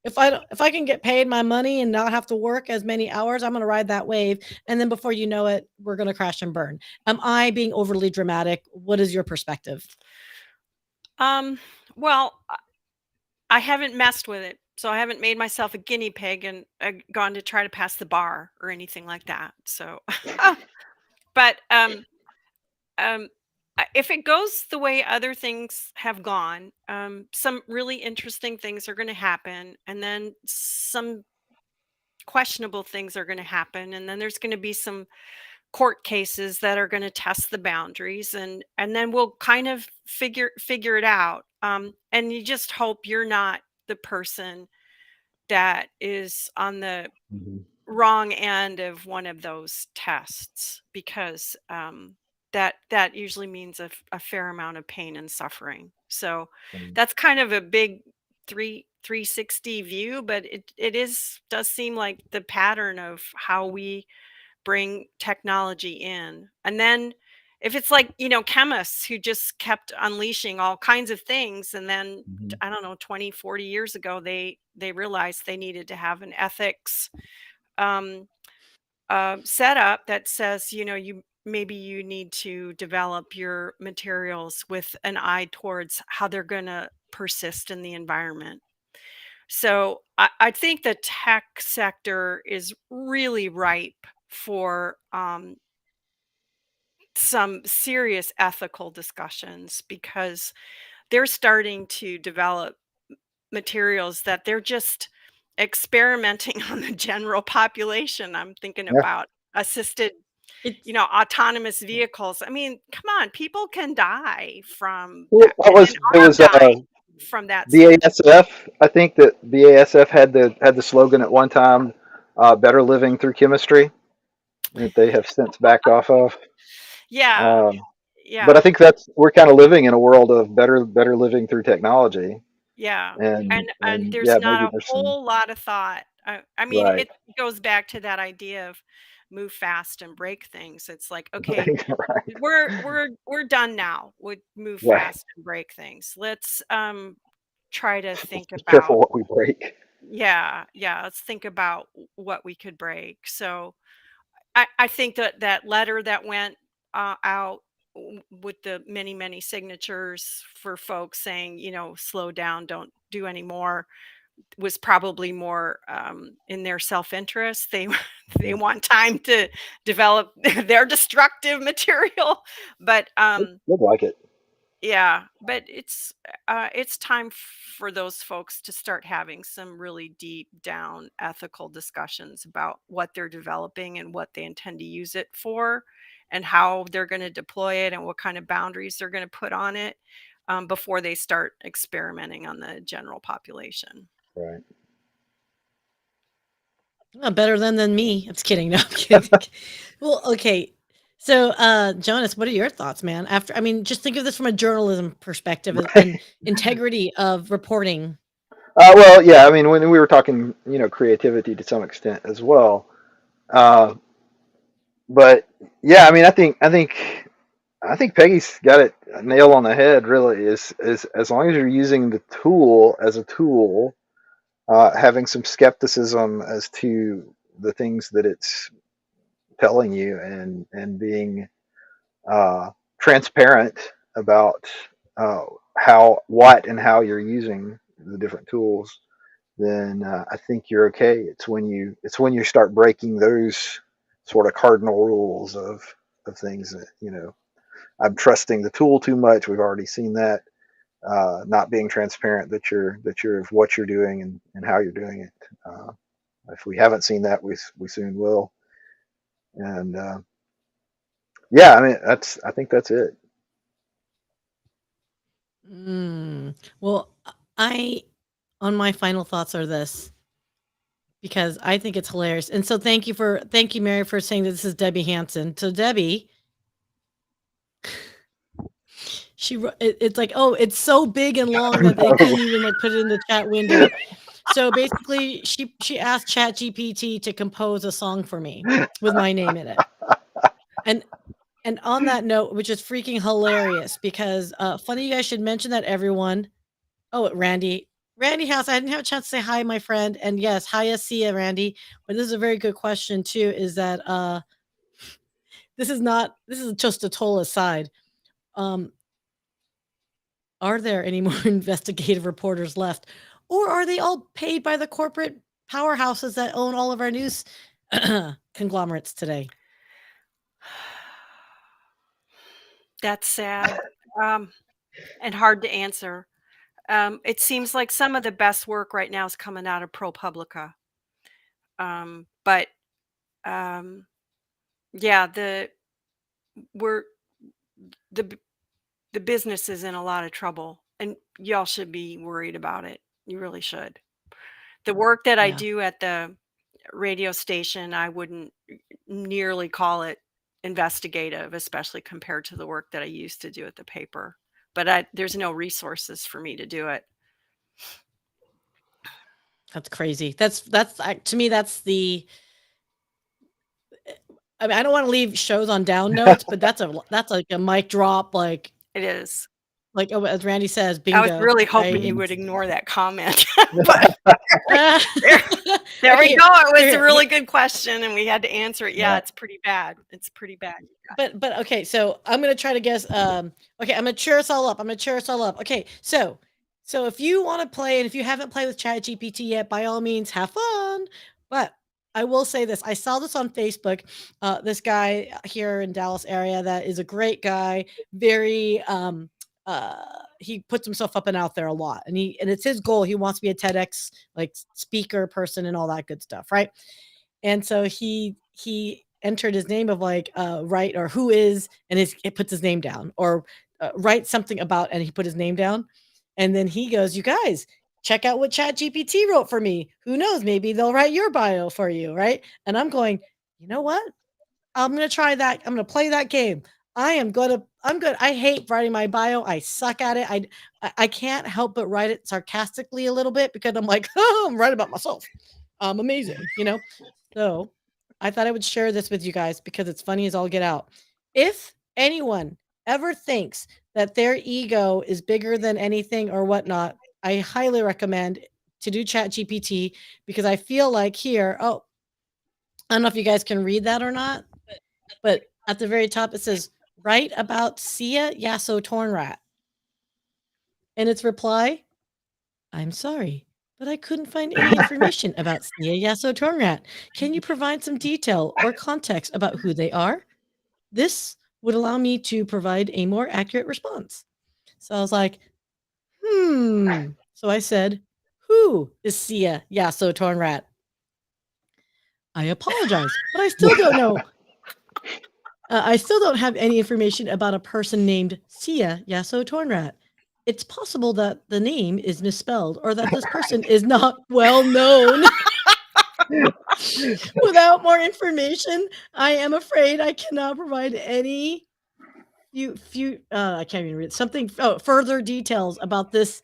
if I can get paid my money and not have to work as many hours, I'm going to ride that wave. And then before you know it, we're going to crash and burn. Am I being overly dramatic? What is your perspective? Well, I haven't messed with it, so I haven't made myself a guinea pig and gone to try to pass the bar or anything like that. So, but um, if it goes the way other things have gone, some really interesting things are going to happen, and then some questionable things are going to happen, and then there's going to be some court cases that are going to test the boundaries, and then we'll kind of figure it out. And you just hope you're not the person that is on the Mhm. wrong end of one of those tests, because that usually means a fair amount of pain and suffering. So Mhm. that's kind of a big 360 view, but it does seem like the pattern of how we bring technology in. And then if it's like, chemists who just kept unleashing all kinds of things, and then Mhm. I don't know, 20, 40 years ago, they realized they needed to have an ethics um, setup that says, maybe you need to develop your materials with an eye towards how they're going to persist in the environment. So I think the tech sector is really ripe for some serious ethical discussions, because they're starting to develop materials that they're just experimenting on the general population. I'm thinking Yeah. about assisted, It's autonomous vehicles. I mean, come on, people can die from Well, that, and it are was dying from that sort of. BASF. I think that BASF had the slogan at one time, "Better living through chemistry," that they have since backed off of. Yeah, Um, but I yeah, think we're kind of living in a world of better living through technology, yeah. And and there's yeah, not maybe a there's some whole lot of thought. I mean, right, it goes back to that idea of move fast and break things. It's like, okay, right, we're done now with move right. fast and break things. Let's try to Let's think be about. careful what we break. Yeah, let's think about what we could break. So I think that that letter that went out with the many signatures for folks saying, slow down, don't do anymore, was probably more in their self-interest. They they Mm. want time to develop their destructive material, but Look like it, yeah, but it's time for those folks to start having some really deep down ethical discussions about what they're developing and what they intend to use it for, and how they're going to deploy it, and what kind of boundaries they're going to put on it, before they start experimenting on the general population. right? better than me. I'm just kidding. No, I'm kidding. Well, okay. So, Jonas, what are your thoughts, man? After, I mean, just think of this from a journalism perspective and Right. integrity of reporting. Well, yeah. I mean, when we were talking, creativity to some extent as well. Uh, but yeah, I mean, I think Peggy's got it a nail on the head. Really, is as long as you're using the tool as a tool, having some skepticism as to the things that it's telling you, and being transparent about uh, and how you're using the different tools, then I think you're okay. It's when you start breaking those sort of cardinal rules of things that I'm trusting the tool too much. We've already seen that. Not being transparent that you're of what you're doing and how you're doing it. If we haven't seen that, we soon will. And yeah, I mean I think that's it. Well, I, on my final thoughts are this, because I think it's hilarious. And so thank you, Mary, for saying that this is Debbie Hanson. So Debbie, it's like, oh, it's so big and long that they couldn't even like put it in the chat window. So basically, she asked ChatGPT to compose a song for me with my name in it. And on that note, which is freaking hilarious, because funny you guys should mention that, everyone. Oh, Randy House, I didn't have a chance to say hi, my friend. And yes, hiya, see ya, Randy. But this is a very good question too. Is that this is just a total aside. Are there any more investigative reporters left, or are they all paid by the corporate powerhouses that own all of our news conglomerates today? That's sad, and hard to answer. It seems like some of the best work right now is coming out of ProPublica. But yeah, we're the the business is in a lot of trouble, and y'all should be worried about it. You really should. The work that I Yeah. do at the radio station, I wouldn't nearly call it investigative, especially compared to the work that I used to do at the paper. But there's no resources for me to do it. That's crazy. That's to me, that's the. I mean, I don't want to leave shows on down notes, but that's like a mic drop, like It is. like as Randy says, I was bingo. really hoping right? you would ignore that comment. But Uh, there we okay, go. It was here, a really good question, and we had to answer it. Yeah, Yeah. it's pretty bad. It's pretty bad. But okay, so I'm gonna try to guess. Okay, I'm gonna cheer us all up. Okay, so if you want to play, and if you haven't played with ChatGPT yet, by all means, have fun. But I will say this: I saw this on Facebook. This guy here in Dallas area that is a great guy. Very he puts himself up and out there a lot, and it's his goal. He wants to be a TEDx like speaker person and all that good stuff, right? And so he entered his name of like write or who is, and it puts his name down, or write something about, and he put his name down. And then he goes, you guys check out what ChatGPT wrote for me. Who knows, maybe they'll write your bio for you, right? And I'm going, you know what, I'm gonna try that. I'm gonna play that game. I'm good. I hate writing my bio. I suck at it. I can't help but write it sarcastically a little bit, because I'm like, oh, I'm writing about myself. I'm amazing, So I thought I would share this with you guys because it's funny as all get out. If anyone ever thinks that their ego is bigger than anything or whatnot, I highly recommend to do ChatGPT, because I feel like here, I don't know if you guys can read that or not, but at the very top it says, write about Sia Yasso Tornrat. And its reply, I'm sorry, but I couldn't find any information about Sia Yasso Tornrat. Can you provide some detail or context about who they are? This would allow me to provide a more accurate response. So I was like, So I said, who is Sia Yasso Tornrat? I apologize, but I still don't know. I still don't have any information about a person named Sia Yasso Tornrat. It's possible that the name is misspelled, or that this person is not well known. Without more information, I am afraid I cannot provide any I can't even read something. Further details about this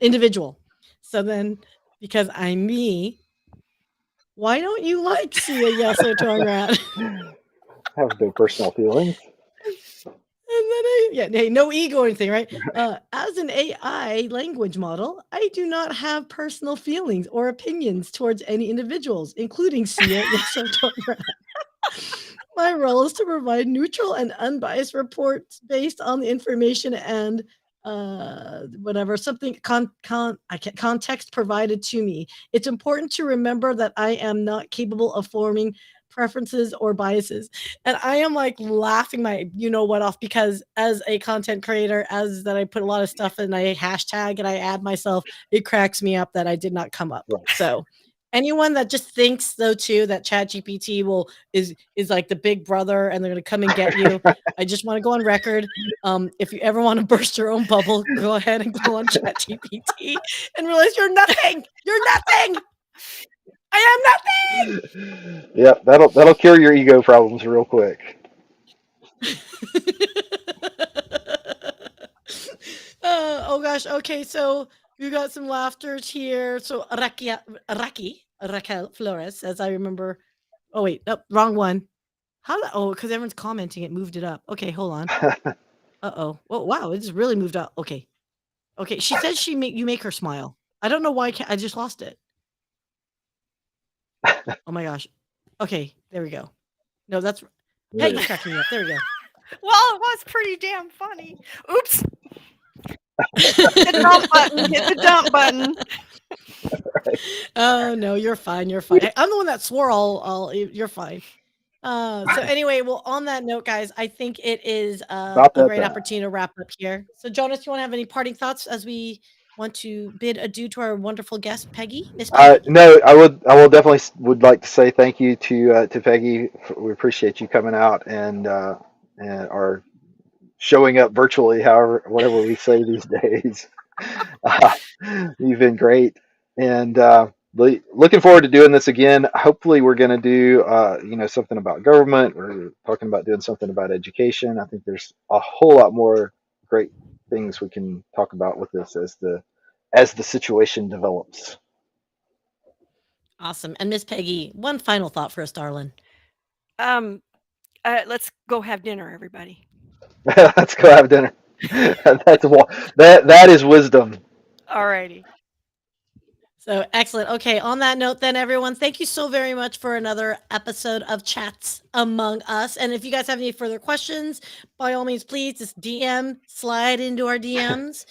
individual. So then, because I'm me, why don't you like Sia Yasso Tornrat? Have no personal feelings. And then hey, no ego or anything, right? As an AI language model, I do not have personal feelings or opinions towards any individuals, including Sia Yasso Tornrat. My role is to provide neutral and unbiased reports based on the information and whatever something context provided to me. It's important to remember that I am not capable of forming preferences or biases. And I am like laughing my off, because as a content creator, as that I put a lot of stuff and I hashtag and I add myself, it cracks me up that I did not come up. Right. So anyone that just thinks though too that ChatGPT is like the big brother and they're gonna come and get you, I just want to go on record. If you ever want to burst your own bubble, go ahead and go on ChatGPT and realize you're nothing. You're nothing. I am nothing. Yep, that'll cure your ego problems real quick. Oh gosh. Okay, so you got some laughters here. So Raquel Flores, as I remember. Oh wait, nope, wrong one. How? Oh, because everyone's commenting, it moved it up. Okay, hold on. Uh-oh. Oh wow, it just really moved up. Okay. Okay. She says you make her smile. I don't know why I just lost it. Oh my gosh. Okay, there we go. No, that's Peggy's cracking me up. There we go. Well, it was pretty damn funny. Oops. Hit the dump button. Hit the dump button. Oh no, you're fine. You're fine. I'm the one that swore you're fine. So anyway, well, on that note, guys, I think it is a great opportunity to wrap up here. So Jonas, you want to have any parting thoughts as we want to bid adieu to our wonderful guest, Peggy? Miss Peggy? No, I will definitely would like to say thank you to Peggy. We appreciate you coming out and are showing up virtually, whatever we say these days. You've been great, and looking forward to doing this again. Hopefully, we're going to do something about government. We're talking about doing something about education. I think there's a whole lot more great things we can talk about with this as the situation develops. Awesome. And Miss Peggy, one final thought for us, darling. Let's go have dinner, everybody. Let's go have dinner. That is wisdom. Alrighty. So excellent. Okay, on that note, then, everyone, thank you so very much for another episode of Chats Among Us. And if you guys have any further questions, by all means, please just slide into our DMs,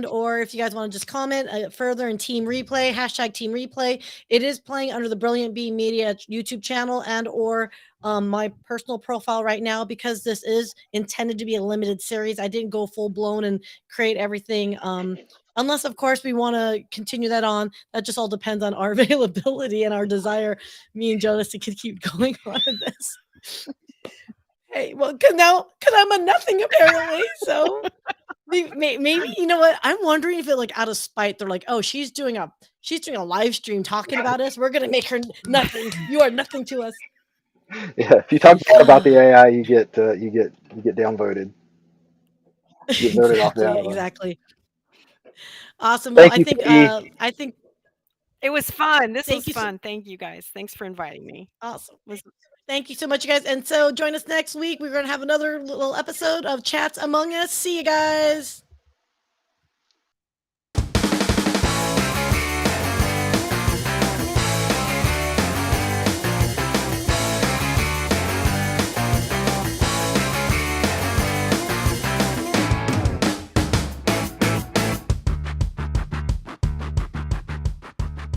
or if you guys want to just comment further in Team Replay, hashtag Team Replay. It is playing under the Brilliant Bee Media YouTube channel or my personal profile right now, because this is intended to be a limited series. I didn't go full blown and create everything. Unless, of course, we want to continue that on. That just all depends on our availability and our desire, me and Jonas, to keep going on in this. Hey, well, because I'm a nothing, apparently. So maybe, you know what? I'm wondering if it, out of spite, they're like, oh, she's doing a live stream talking about us. We're going to make her nothing. You are nothing to us. Yeah, if you talk bad about the AI, you get downvoted. You get voted off that one. Exactly. Awesome. Well, Thank you, I think it was fun. This was fun. Thank you, guys. Thanks for inviting me. Awesome. Thank you so much, you guys. And so join us next week. We're going to have another little episode of Chats Among Us. See you guys.